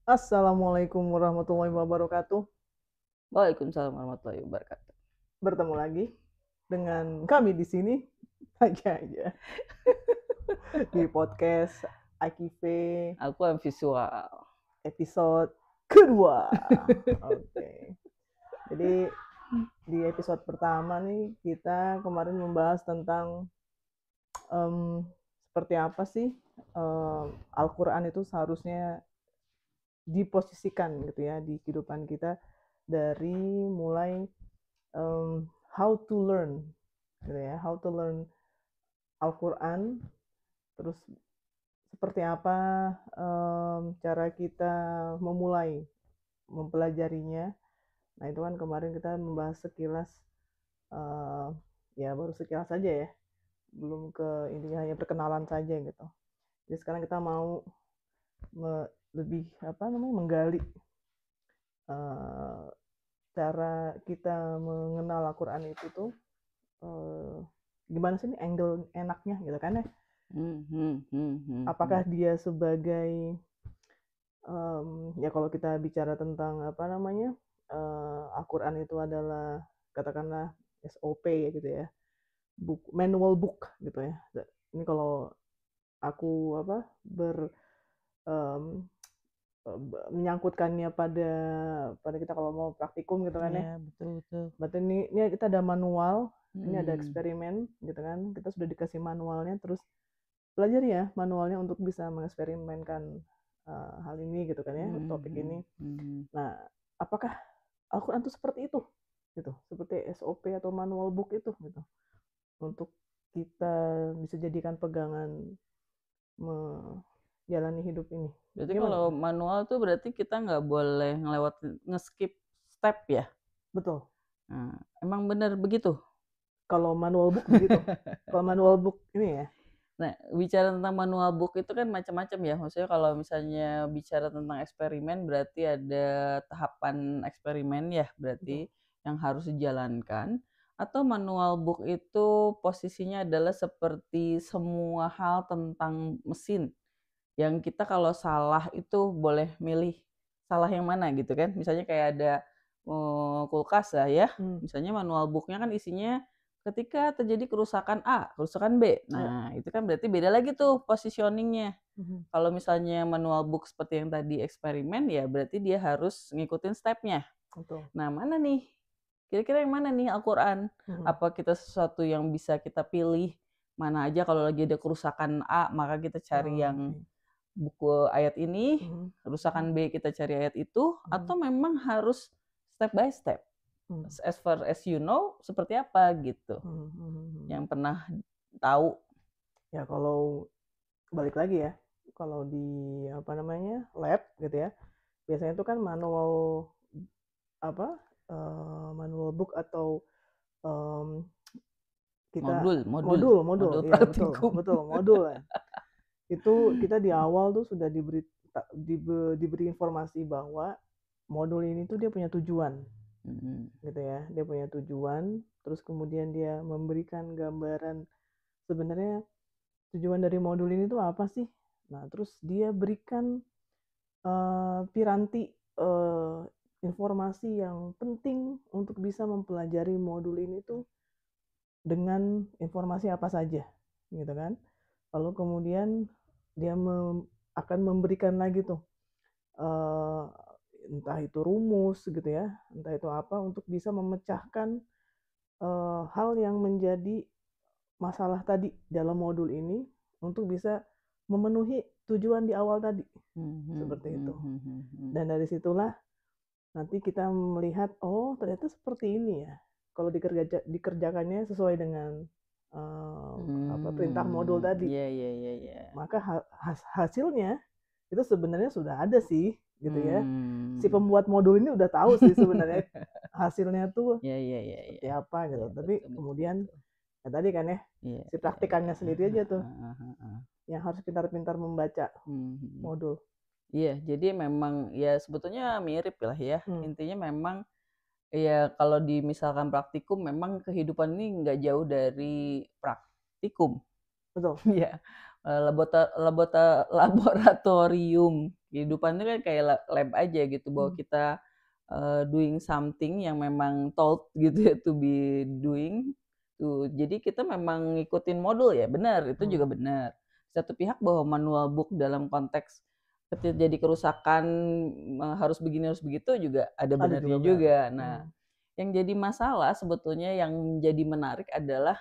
Assalamualaikum warahmatullahi wabarakatuh. Waalaikumsalam warahmatullahi wabarakatuh. Bertemu lagi dengan kami di sini aja di podcast AKV Aku yang visual. episode kedua. Oke. Jadi di episode pertama nih kita kemarin membahas tentang em, seperti apa sih Al-Quran itu seharusnya diposisikan gitu ya di kehidupan kita dari mulai how to learn gitu ya, how to learn Al-Quran, terus seperti apa cara kita memulai mempelajarinya. Nah itu kan kemarin kita membahas sekilas, eh, ya baru sekilas saja ya, belum ke intinya, hanya perkenalan saja gitu. Jadi sekarang kita mau lebih apa namanya menggali eh, cara kita mengenal Al-Quran itu tuh eh, gimana sih nih angle enaknya gitu kan ya. Apakah dia sebagai ya kalau kita bicara tentang apa namanya Al-Quran itu adalah katakanlah SOP ya gitu ya, manual book gitu ya. Ini kalau aku apa um, menyangkutkannya pada pada kita kalau mau praktikum gitu kan ya. Ya, betul betul. Berarti ini kita ada manual, ini ada Hmm. eksperimen gitu kan. Kita sudah dikasih manualnya, terus belajar ya manualnya untuk bisa mengeksperimenkan hal ini gitu kan ya, topik ini. Nah, apakah Al-Quran itu seperti itu gitu, seperti SOP atau manual book itu gitu, untuk kita bisa jadikan pegangan menjalani hidup ini. Berarti Gimana kalau tuh? manual tuh berarti kita nggak boleh nge-skip step ya. Betul. Nah, emang benar begitu. Kalau manual book begitu. Kalau manual book ini ya. Nah, bicara tentang manual book itu kan macam-macam ya. Maksudnya kalau misalnya bicara tentang eksperimen berarti ada tahapan eksperimen ya, Betul. berarti yang harus dijalankan. Atau manual book itu posisinya adalah seperti semua hal tentang mesin. Yang kita kalau salah itu boleh milih salah yang mana gitu kan. Misalnya kayak ada kulkas lah ya. Misalnya manual booknya kan isinya ketika terjadi kerusakan A, kerusakan B. Ya. Nah, itu kan berarti beda lagi tuh positioningnya. Kalau misalnya manual book seperti yang tadi eksperimen, ya berarti dia harus ngikutin stepnya. Betul. Nah, mana nih? Kira-kira yang mana nih Al-Quran? Apa kita sesuatu yang bisa kita pilih? Mana aja kalau lagi ada kerusakan A, maka kita cari yang buku ayat ini, kerusakan B kita cari ayat itu, atau memang harus step by step? As far as you know, seperti apa gitu? Yang pernah tahu? Ya kalau balik lagi ya, kalau di apa namanya lab gitu ya, biasanya itu kan manual apa manual book atau um, kita Modul modul ya, betul praktikum. betul modul ya. Itu kita di awal tuh sudah diberi informasi bahwa modul ini tuh dia punya tujuan gitu ya, dia punya tujuan, terus kemudian dia memberikan gambaran sebenarnya tujuan dari modul ini tuh apa sih. Nah terus dia berikan piranti informasi yang penting untuk bisa mempelajari modul ini tuh dengan informasi apa saja gitu kan. Lalu kemudian dia akan memberikan lagi tuh uh, entah itu rumus gitu ya, entah itu apa, untuk bisa memecahkan hal yang menjadi masalah tadi dalam modul ini untuk bisa memenuhi tujuan di awal tadi, seperti itu. Dan dari situlah nanti kita melihat, oh ternyata seperti ini ya kalau dikerjakannya sesuai dengan perintah modul tadi. Iya, iya, iya, iya. Maka hasilnya itu sebenarnya sudah ada sih gitu ya. Si pembuat modul ini udah tahu sih sebenarnya hasilnya tuh Iya, iya, iya, seperti iya. apa gitu. Iya, Tapi betul, betul, kemudian betul. ya tadi kan ya, Iya, si iya, iya. praktikannya sendiri aja tuh yang harus pintar-pintar membaca modul. Iya, jadi memang ya sebetulnya mirip lah ya. Intinya memang ya kalau misalkan praktikum memang kehidupan ini nggak jauh dari praktikum. Betul. Ya, laboratorium kehidupan itu kan kayak lab aja gitu, bahwa kita doing something yang memang told gitu ya, to be doing tuh. Jadi kita memang ngikutin modul ya, benar, itu juga benar. Satu pihak bahwa manual book dalam konteks ketika jadi kerusakan harus begini harus begitu juga ada benarnya juga. Nah, yang jadi masalah sebetulnya yang menjadi menarik adalah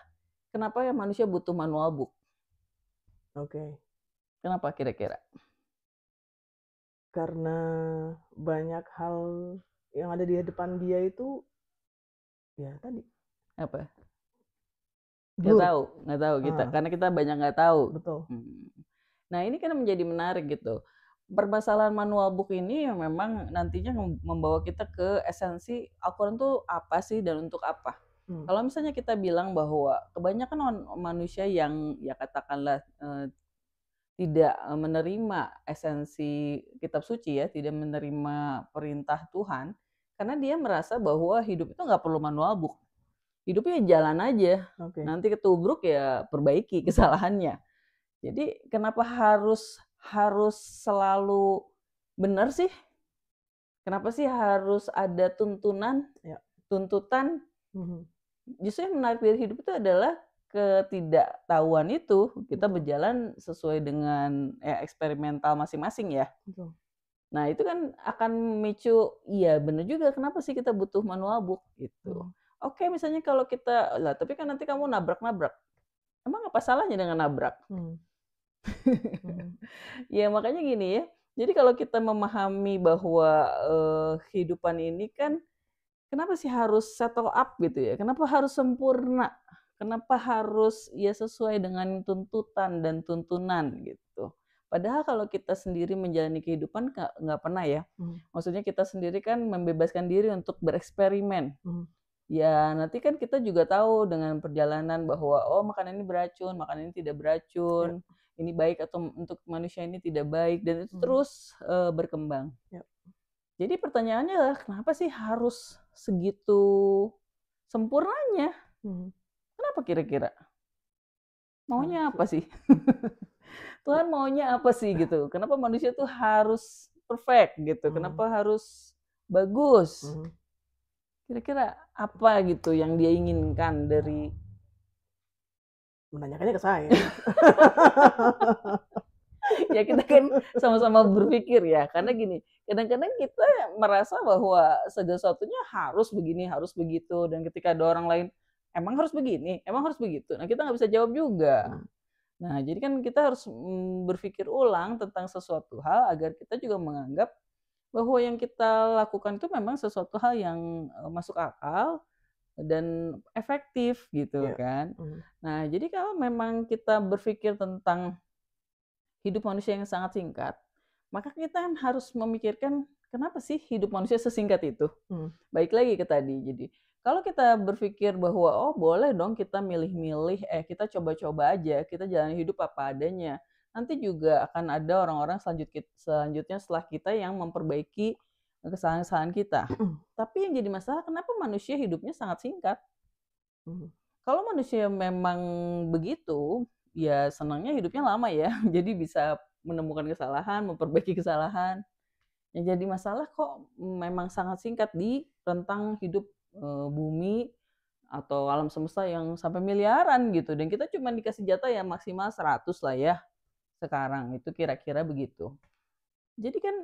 kenapa ya manusia butuh manual book? Oke. Kenapa kira-kira? Karena banyak hal yang ada di depan dia itu ya tadi. Apa? Nggak tahu kita, karena kita banyak nggak tahu. Betul. Nah, ini kan menjadi menarik gitu. Permasalahan manual book ini yang memang nantinya membawa kita ke esensi Al-Quran itu apa sih dan untuk apa. Kalau misalnya kita bilang bahwa kebanyakan manusia yang ya katakanlah tidak menerima esensi kitab suci ya, tidak menerima perintah Tuhan, karena dia merasa bahwa hidup itu nggak perlu manual book. Hidupnya jalan aja, nanti ketubruk ya perbaiki kesalahannya. Jadi kenapa harus selalu benar sih? Kenapa sih harus ada tuntutan? Justru yang menarik dari hidup itu adalah ketidaktahuan itu. Kita berjalan sesuai dengan eksperimental masing-masing ya. Nah, itu kan akan memicu, iya benar juga, kenapa sih kita butuh manual book gitu. Oke, misalnya kalau kita, lah tapi kan nanti kamu nabrak-nabrak. Emang apa salahnya dengan nabrak? Ya makanya gini ya, jadi kalau kita memahami bahwa kehidupan ini kan, kenapa sih harus settle up gitu ya? Kenapa harus sempurna? Kenapa harus ya sesuai dengan tuntutan dan tuntunan gitu? Padahal kalau kita sendiri menjalani kehidupan nggak pernah ya. Maksudnya kita sendiri kan membebaskan diri untuk bereksperimen. Ya nanti kan kita juga tahu dengan perjalanan bahwa oh makanan ini beracun, makanan ini tidak beracun, ini baik atau untuk manusia ini tidak baik, dan itu terus berkembang. Jadi pertanyaannya adalah kenapa sih harus segitu sempurnanya? Kenapa kira-kira? Maunya apa sih? Tuhan maunya apa sih gitu? Kenapa manusia tuh harus perfect gitu? Kenapa harus bagus? Kira-kira apa gitu yang dia inginkan dari... Menanyakannya ke saya. Ya kita kan sama-sama berpikir ya, karena gini, kadang-kadang kita merasa bahwa segala sesuatunya harus begini, harus begitu, dan ketika ada orang lain, emang harus begini, emang harus begitu, nah kita nggak bisa jawab juga. Nah jadi kan kita harus berpikir ulang tentang sesuatu hal agar kita juga menganggap bahwa yang kita lakukan itu memang sesuatu hal yang masuk akal dan efektif gitu kan. Nah jadi kalau memang kita berpikir tentang hidup manusia yang sangat singkat, maka kita harus memikirkan kenapa sih hidup manusia sesingkat itu. Baik lagi ke tadi, jadi kalau kita berpikir bahwa oh boleh dong kita milih-milih, kita coba-coba aja, kita jalani hidup apa adanya, nanti juga akan ada orang-orang selanjutnya setelah kita yang memperbaiki kesalahan-kesalahan kita. Tapi yang jadi masalah, kenapa manusia hidupnya sangat singkat? Kalau manusia memang begitu, ya senangnya hidupnya lama ya, jadi bisa menemukan kesalahan, memperbaiki kesalahan. Yang jadi masalah kok memang sangat singkat di rentang hidup bumi atau alam semesta yang sampai miliaran gitu, dan kita cuma dikasih jatah ya maksimal 100 lah ya sekarang, itu kira-kira begitu. Jadi kan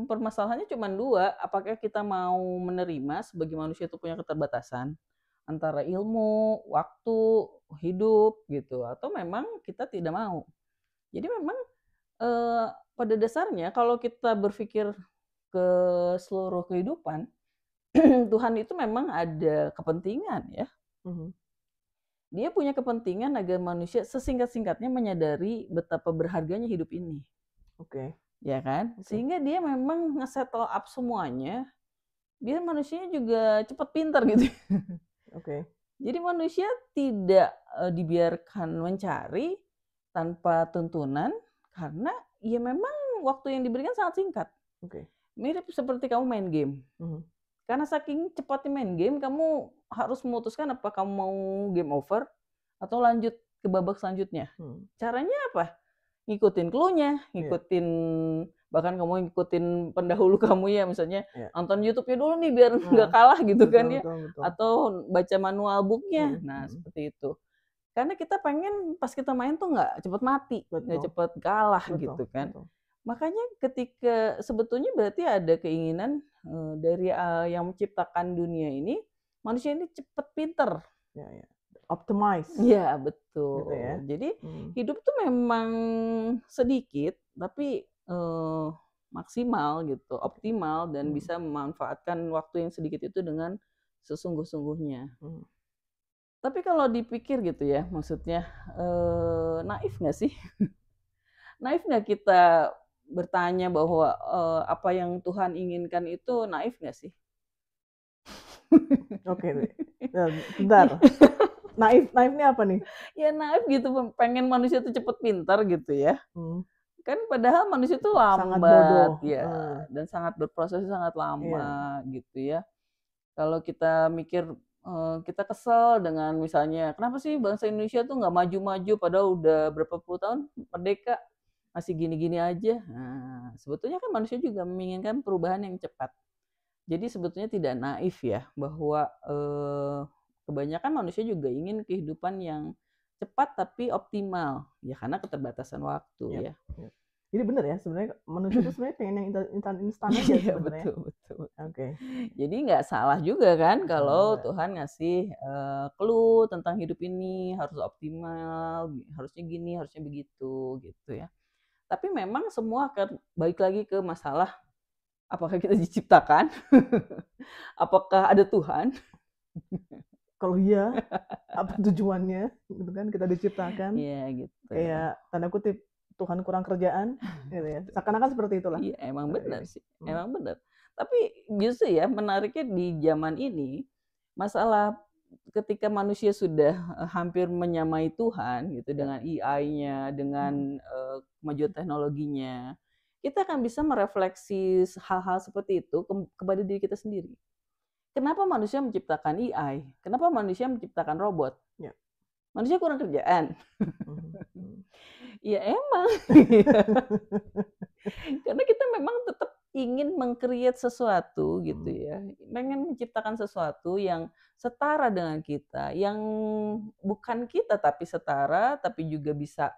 permasalahannya cuma dua, apakah kita mau menerima sebagai manusia itu punya keterbatasan antara ilmu, waktu, hidup gitu, atau memang kita tidak mau. Jadi memang pada dasarnya kalau kita berpikir ke seluruh kehidupan, Tuhan itu memang ada kepentingan ya. Dia punya kepentingan agar manusia sesingkat-singkatnya menyadari betapa berharganya hidup ini. Ya kan? Sehingga dia memang nge-settle up semuanya, biar manusianya juga cepat pintar gitu. Jadi manusia tidak dibiarkan mencari tanpa tuntunan, karena ya memang waktu yang diberikan sangat singkat. Mirip seperti kamu main game. Karena saking cepatnya main game, kamu harus memutuskan apa kamu mau game over atau lanjut ke babak selanjutnya. Caranya apa? Ngikutin clue-nya, ngikutin bahkan kamu ngikutin pendahulu kamu ya, misalnya nonton YouTube-nya dulu nih biar nggak kalah gitu kan ya, atau baca manual book-nya. Nah seperti itu. Karena kita pengen pas kita main tuh nggak cepet mati, nggak cepet kalah gitu kan. Makanya ketika sebetulnya berarti ada keinginan dari yang menciptakan dunia ini, manusia ini cepet pinter. Optimize. Iya betul. Gitu ya? Jadi hidup tuh memang sedikit tapi maksimal gitu, optimal dan bisa memanfaatkan waktu yang sedikit itu dengan sesungguh-sungguhnya. Tapi kalau dipikir gitu ya, maksudnya naif nggak sih? Naif nggak kita bertanya bahwa apa yang Tuhan inginkan itu naif nggak sih? Oke, bentar. Naifnya apa nih? Ya naif gitu, pengen manusia itu cepet pintar gitu ya. Kan padahal manusia itu lambat ya, dan sangat berproses sangat lama gitu ya. Kalau kita mikir kita kesel dengan misalnya kenapa sih bangsa Indonesia tuh nggak maju-maju padahal udah berapa puluh tahun merdeka masih gini-gini aja. Nah, sebetulnya kan manusia juga menginginkan perubahan yang cepat. Jadi sebetulnya tidak naif ya bahwa kebanyakan manusia juga ingin kehidupan yang cepat tapi optimal ya karena keterbatasan waktu ya. Jadi benar ya sebenarnya manusia itu sebenarnya pengen yang instan aja sebenarnya. Betul. Oke. Jadi nggak salah juga kan kalau Tuhan ngasih clue tentang hidup ini harus optimal, harusnya gini, harusnya begitu gitu ya. Tapi memang semua akan balik lagi ke masalah apakah kita diciptakan? Apakah ada Tuhan? Kalau iya, apa tujuannya? Gitu kan kita diciptakan. Iya gitu. Kayak tanda kutip Tuhan kurang kerjaan, gitu ya. Seakan-akan seperti itulah. Iya, emang benar sih. Emang benar. Tapi justru ya menariknya di zaman ini masalah ketika manusia sudah hampir menyamai Tuhan gitu dengan AI-nya, dengan kemajuan teknologinya, kita akan bisa merefleksi hal-hal seperti itu kepada diri kita sendiri. Kenapa manusia menciptakan AI? Kenapa manusia menciptakan robot? Manusia kurang kerjaan. Ya emang. Karena kita memang tetap ingin meng-create sesuatu gitu ya. Pengen menciptakan sesuatu yang setara dengan kita, yang bukan kita tapi setara, tapi juga bisa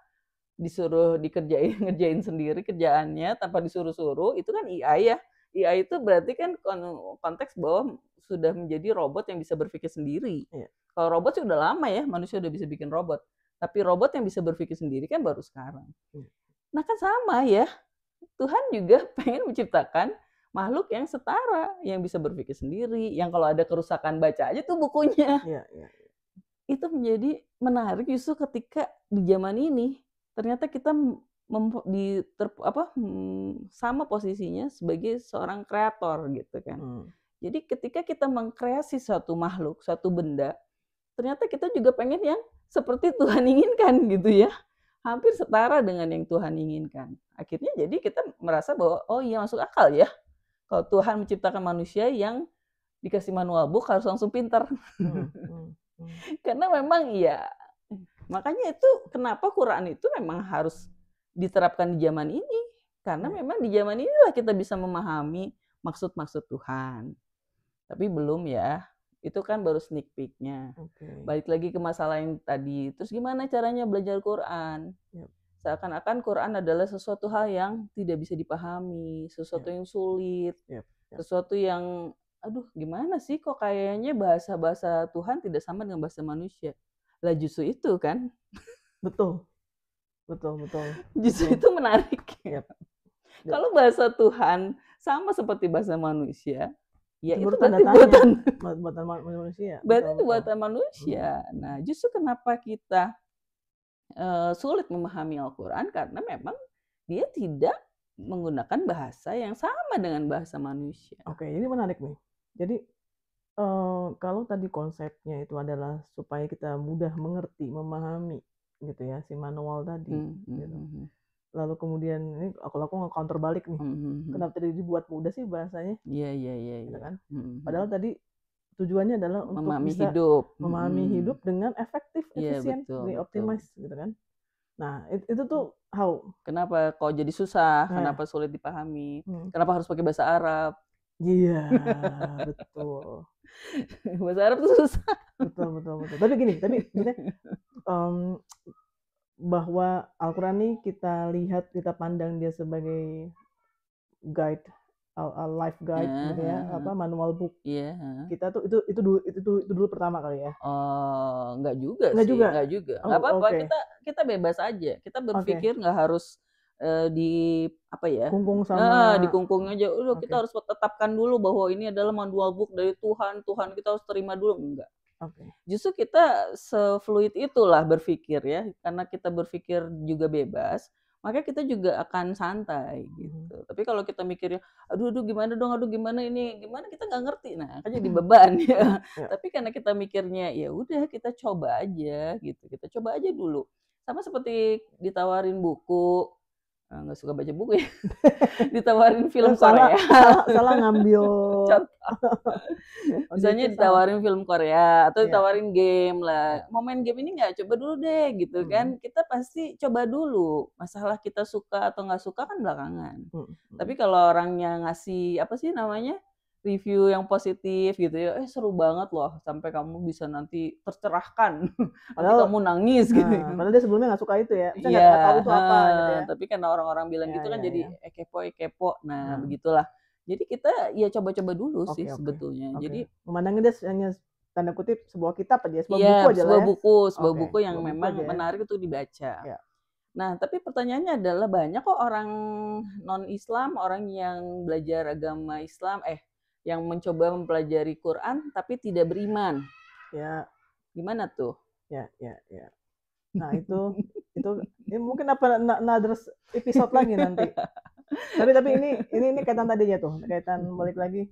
disuruh ngerjain sendiri kerjaannya tanpa disuruh-suruh, itu kan AI ya. AI itu berarti kan konteks bahwa sudah menjadi robot yang bisa berpikir sendiri. Kalau robot sih udah lama ya, manusia udah bisa bikin robot. Tapi robot yang bisa berpikir sendiri kan baru sekarang. Nah kan sama ya, Tuhan juga pengen menciptakan makhluk yang setara, yang bisa berpikir sendiri, yang kalau ada kerusakan baca aja tuh bukunya. Itu menjadi menarik justru ketika di zaman ini ternyata kita sama posisinya sebagai seorang kreator gitu kan. Jadi ketika kita mengkreasi suatu makhluk, suatu benda, ternyata kita juga pengen yang seperti Tuhan inginkan gitu ya. Hampir setara dengan yang Tuhan inginkan. Akhirnya jadi kita merasa bahwa oh iya masuk akal ya. Kalau Tuhan menciptakan manusia yang dikasih manual book harus langsung pintar. Karena memang ya, makanya itu kenapa Quran itu memang harus diterapkan di zaman ini. Karena memang di zaman inilah kita bisa memahami maksud-maksud Tuhan. Tapi belum ya. Itu kan baru sneak peek-nya. Balik lagi ke masalah yang tadi. Terus gimana caranya belajar Quran? Seakan-akan Quran adalah sesuatu hal yang tidak bisa dipahami, sesuatu yang sulit, sesuatu yang, aduh gimana sih kok kayaknya bahasa Tuhan tidak sama dengan bahasa manusia. Lah justru itu kan. Betul. Justru itu menarik. Kalau bahasa Tuhan sama seperti bahasa manusia, ya itu berarti buatan manusia. Berarti itu buatan manusia. Nah, justru kenapa kita sulit memahami Al-Quran karena memang dia tidak menggunakan bahasa yang sama dengan bahasa manusia. Oke, ini menarik nih. Jadi kalau tadi konsepnya itu adalah supaya kita mudah mengerti, memahami, gitu ya, si manual tadi. Gitu. Lalu kemudian ini kalau aku nge-counter balik nih, kenapa tadi dibuat mudah sih bahasanya? Iya. Kan? Padahal tadi tujuannya adalah untuk memahami bisa hidup. memahami hidup dengan efektif, Iya, efisien, betul, optimize gitu kan. Nah, itu tuh how. Kenapa kok jadi susah? Nah, Kenapa sulit dipahami? Kenapa harus pakai bahasa Arab? Iya, betul. Bahasa Arab tuh susah. Betul. Tapi gini, maksudnya bahwa Al-Quran ini kita lihat, kita pandang dia sebagai guide, life guide gitu ya, manual book. Iya. Kita tuh itu dulu pertama kali ya. Enggak juga Enggak sih, juga? enggak juga. Oh, Enggak apa-apa, oke. kita bebas aja. Kita berpikir enggak harus di apa ya? Kungkung sama dikungkung aja. Udah kita harus tetapkan dulu bahwa ini adalah manual book dari Tuhan. Tuhan kita harus terima dulu, enggak. Justru kita se-fluid itulah berpikir ya, karena kita berpikir juga bebas, maka kita juga akan santai gitu. Tapi kalau kita mikirnya, aduh gimana dong, gimana ini, gimana kita nggak ngerti, nah kan jadi beban ya. Tapi karena kita mikirnya ya udah kita coba aja gitu, kita coba aja dulu. Sama seperti ditawarin buku, nggak suka baca buku ya, ditawarin film Korea. Salah ngambil misalnya ditawarin film Korea atau ditawarin game lah, mau main game ini nggak, coba dulu deh gitu kan. Kita pasti coba dulu, masalah kita suka atau nggak suka kan belakangan. Tapi kalau orangnya ngasih apa sih namanya, review yang positif gitu ya, seru banget loh, sampai kamu bisa nanti tercerahkan, nanti kamu nangis gitu. Padahal dia sebelumnya nggak suka itu ya, nggak tahu itu apa gitu ya. Tapi karena orang-orang bilang gitu kan jadi kepo. Nah begitulah. Jadi kita ya coba-coba dulu sih sebetulnya. Jadi memandangnya dia hanya tanda kutip sebuah kitab aja, sebuah buku aja lah ya. Sebuah buku yang memang menarik untuk dibaca. Nah, tapi pertanyaannya adalah banyak kok orang non-Islam, orang yang belajar agama Islam, yang mencoba mempelajari Quran tapi tidak beriman. Ya. Gimana tuh? Ya. Nah, itu mungkin another episode lagi nanti. Tapi ini kaitan tadinya tuh, kaitan balik lagi.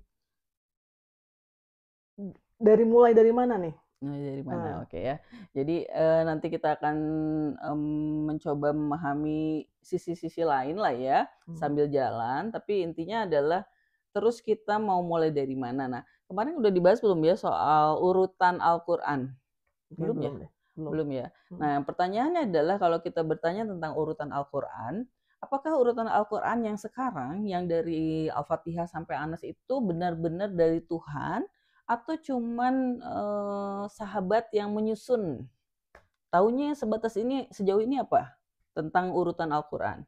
Mulai dari mana nih? Dari mana? Oke ya. Jadi nanti kita akan mencoba memahami sisi-sisi lain lah ya, sambil jalan. Tapi intinya adalah terus kita mau mulai dari mana? Nah, kemarin udah dibahas belum ya soal urutan Al-Quran? Belum ya? Nah, pertanyaannya adalah kalau kita bertanya tentang urutan Al-Quran, apakah urutan Al-Quran yang sekarang, yang dari Al-Fatihah sampai Anas itu benar-benar dari Tuhan, atau cuman sahabat yang menyusun? Taunya sebatas ini, sejauh ini apa tentang urutan Al-Quran?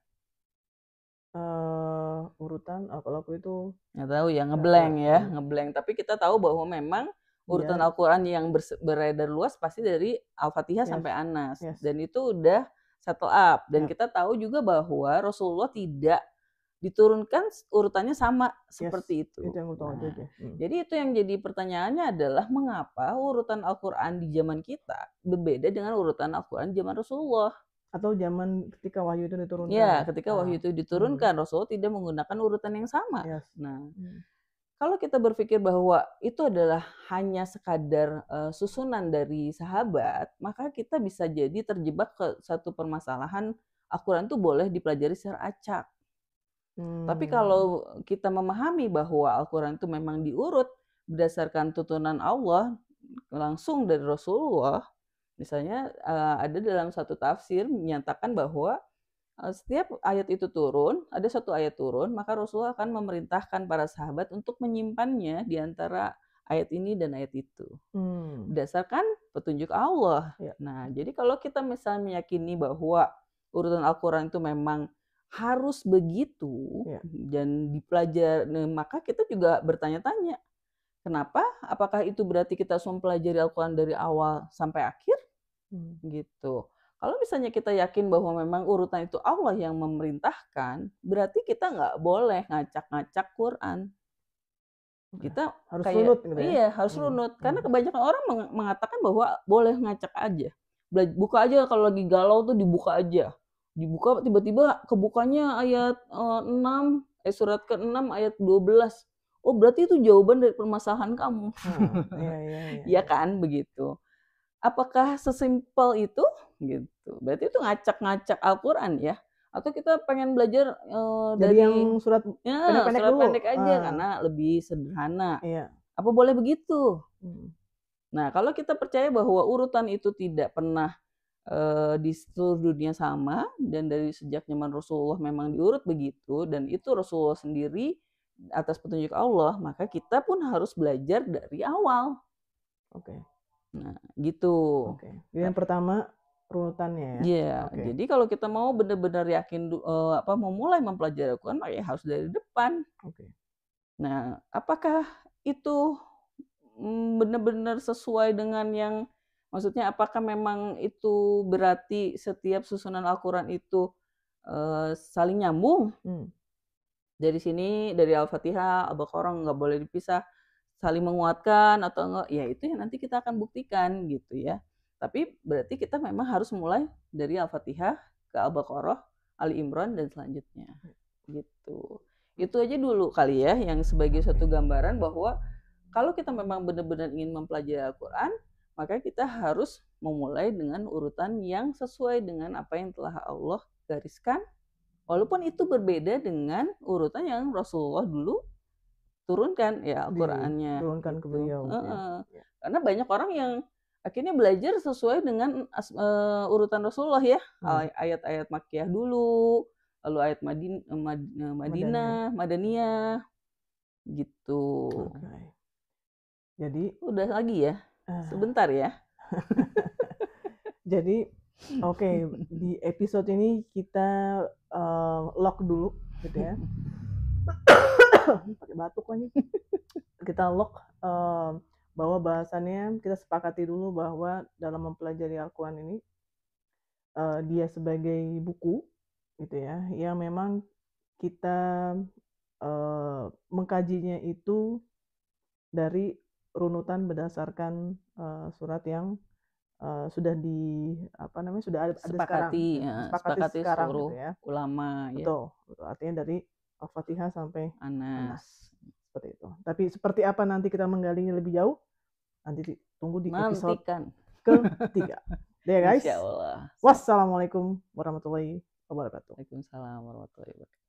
Urutan kalau aku itu nggak tahu ya, ngeblank. Tapi kita tahu bahwa memang urutan Al-Quran yang beredar luas pasti dari Al-Fatihah sampai Anas, dan itu udah settle up. Dan kita tahu juga bahwa Rasulullah tidak diturunkan urutannya sama seperti itu. Jadi itu yang jadi pertanyaannya adalah mengapa urutan Al-Quran di zaman kita berbeda dengan urutan Al-Quran zaman Rasulullah. Atau zaman ketika wahyu itu diturunkan. Ya, ketika wahyu itu diturunkan, Rasulullah tidak menggunakan urutan yang sama. Nah, kalau kita berpikir bahwa itu adalah hanya sekadar susunan dari sahabat, maka kita bisa jadi terjebak ke satu permasalahan, Al-Quran itu boleh dipelajari secara acak. Tapi kalau kita memahami bahwa Al-Quran itu memang diurut berdasarkan tuntunan Allah langsung dari Rasulullah, misalnya ada dalam satu tafsir menyatakan bahwa setiap ayat itu turun, ada satu ayat turun, maka Rasulullah akan memerintahkan para sahabat untuk menyimpannya di antara ayat ini dan ayat itu. Berdasarkan petunjuk Allah. Nah, jadi kalau kita misalnya meyakini bahwa urutan Al-Quran itu memang harus begitu dan dipelajari, maka kita juga bertanya-tanya, kenapa? Apakah itu berarti kita harus mempelajari Al-Quran dari awal sampai akhir? Gitu. Kalau misalnya kita yakin bahwa memang urutan itu Allah yang memerintahkan, berarti kita nggak boleh ngacak-ngacak Quran. Kita harus runut gitu ya? Iya, harus runut. Karena kebanyakan orang mengatakan bahwa boleh ngacak aja. Buka aja kalau lagi galau tuh, dibuka aja. Dibuka tiba-tiba kebukanya ayat 6, surat ke-6 ayat 12. Oh, berarti itu jawaban dari permasalahan kamu. Iya kan, begitu. Apakah sesimpel itu? Gitu. Berarti itu ngacak-ngacak Al-Quran ya? Atau kita pengen belajar dari yang surat pendek-pendek surat pendek aja karena lebih sederhana. Apa boleh begitu? Nah, kalau kita percaya bahwa urutan itu tidak pernah di seluruh dunia sama, dan dari sejak zaman Rasulullah memang diurut begitu, dan itu Rasulullah sendiri atas petunjuk Allah, maka kita pun harus belajar dari awal. Oke. Nah, gitu. Oke. Yang pertama runutannya ya. Iya. Jadi kalau kita mau benar-benar yakin mau mulai mempelajari Al-Quran, ya harus dari depan. Oke. Nah, apakah itu benar-benar sesuai dengan yang, maksudnya apakah memang itu berarti setiap susunan Al-Quran itu saling nyambung? Dari sini, dari Al-Fatihah, Al-Baqarah nggak boleh dipisah, saling menguatkan atau enggak, ya itu yang nanti kita akan buktikan gitu ya. Tapi berarti kita memang harus mulai dari Al-Fatihah ke Al-Baqarah, Ali Imran, dan selanjutnya gitu. Itu aja dulu kali ya, yang sebagai suatu gambaran bahwa kalau kita memang benar-benar ingin mempelajari Al-Quran, maka kita harus memulai dengan urutan yang sesuai dengan apa yang telah Allah gariskan, walaupun itu berbeda dengan urutan yang Rasulullah dulu turunkan ya Al-Qurannya. Turunkan ke beliau. Karena banyak orang yang akhirnya belajar sesuai dengan urutan Rasulullah ya. Ayat-ayat Makkiyah dulu, lalu ayat Madaniyah gitu. Jadi udah lagi ya, sebentar ya. Jadi di episode ini kita lock dulu gitu ya. Pakai batuk lagi. Kita lock bahwa bahasannya kita sepakati dulu bahwa dalam mempelajari Al-Quran ini dia sebagai buku gitu ya, yang memang kita mengkajinya itu dari runutan berdasarkan surat yang sudah sudah ada sepakati sekarang seluruh gitu ya. Ulama. Betul. Artinya dari Al-Fatihah sampai Anas. Seperti itu. Tapi seperti apa nanti kita menggalinya lebih jauh, nanti tunggu di episode ketiga. Ya guys. Insya Allah. Wassalamualaikum warahmatullahi wabarakatuh. Waalaikumsalam warahmatullahi wabarakatuh.